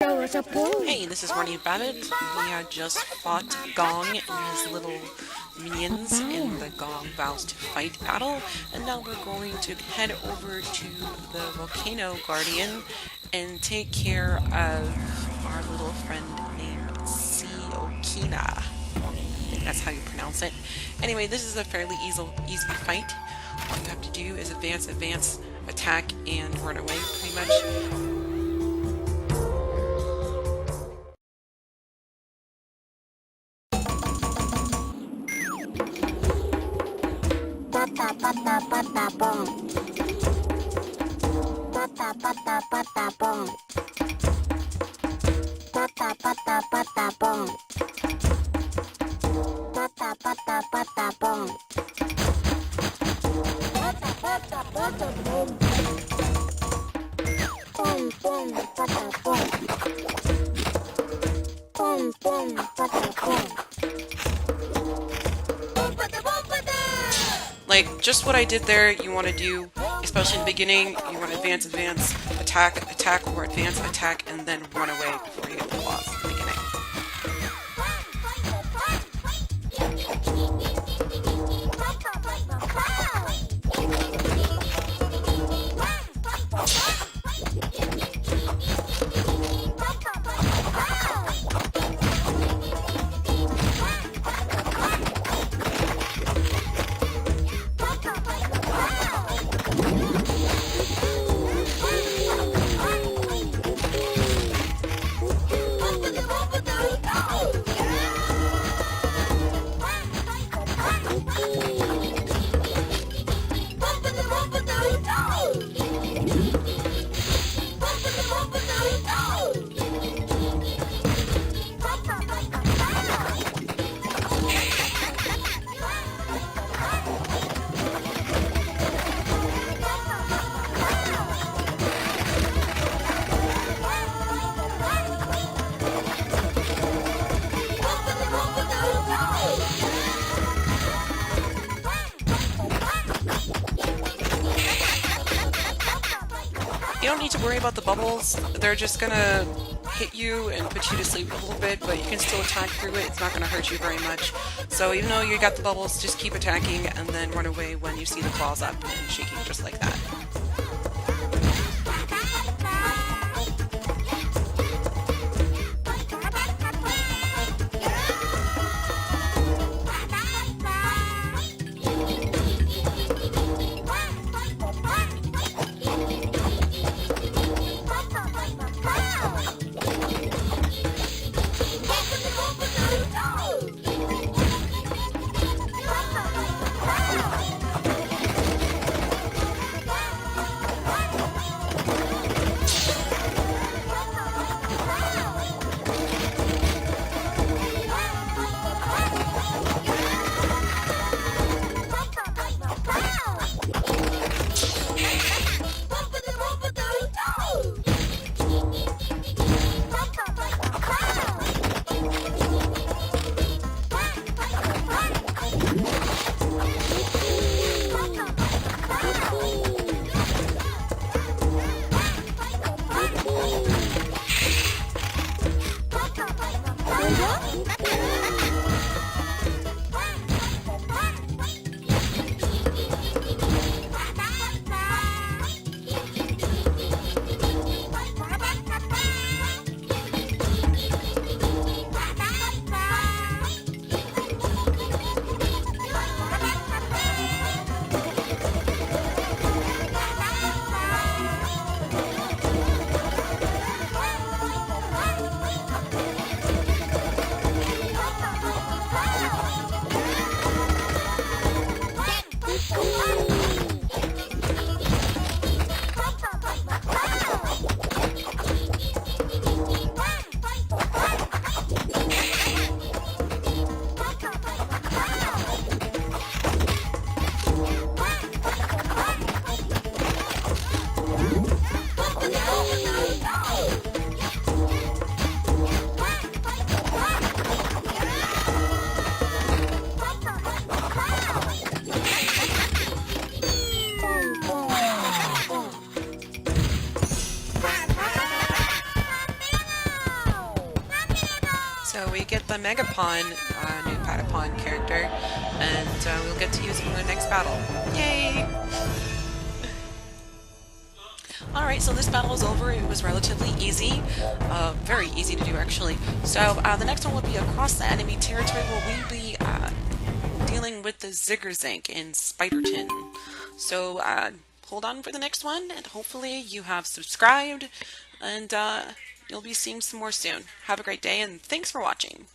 Hey, this is Running Rabbit. We had just fought Gong and his little minions in the Gong Vows to Fight battle, and now we're going to head over to the Volcano Guardian and take care of our little friend named Siokina. I think that's how you pronounce it. Anyway, this is a fairly easy fight. All you have to do is advance, attack, and run away, pretty much. Patapon. Patapon. Patapon. Patapon. Pom pom patapon. Pom pom patapon. Like, just what I did there, you want to do, especially in the beginning, you want to advance, attack, or advance, attack, and then run away before you get the boss at the beginning. You don't need to worry about the bubbles. They're just gonna hit you and put you to sleep a little bit, but you can still attack through it. It's not gonna hurt you very much. So even though you got the bubbles, just keep attacking and then run away when you see the claws up and shaking just like that. So we get the Megapon, new Patapon character, and we'll get to use him in the next battle. Yay! Alright, so this battle is over. It was relatively easy. Very easy to do, actually. So the next one will be across the enemy territory, where we'll be dealing with the Ziggerzank in Spiderton. So hold on for the next one, and hopefully you have subscribed, and you'll be seeing some more soon. Have a great day, and thanks for watching.